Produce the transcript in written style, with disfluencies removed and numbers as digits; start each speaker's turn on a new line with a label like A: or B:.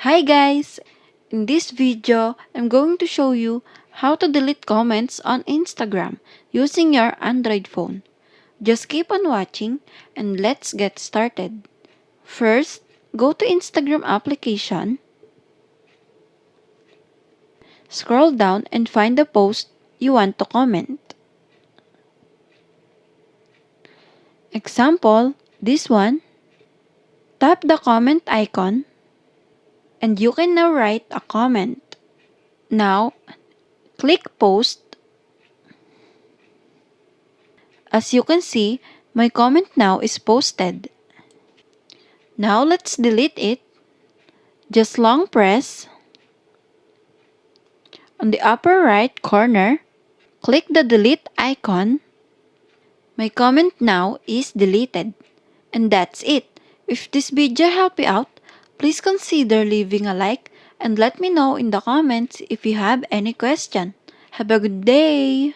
A: Hi guys! In this video, I'm going to show you how to delete comments on Instagram using your Android phone. Just keep on watching and let's get started. First, go to Instagram application, scroll down and find the post you want to comment. Example, this one. Tap the comment icon and you can now write a comment. Now, click post. As you can see, my comment now is posted. Now let's delete it. Just long press. On the upper right corner, click the delete icon. My comment now is deleted. And that's it. If this video helped you out, please consider leaving a like and let me know in the comments if you have any question. Have a good day!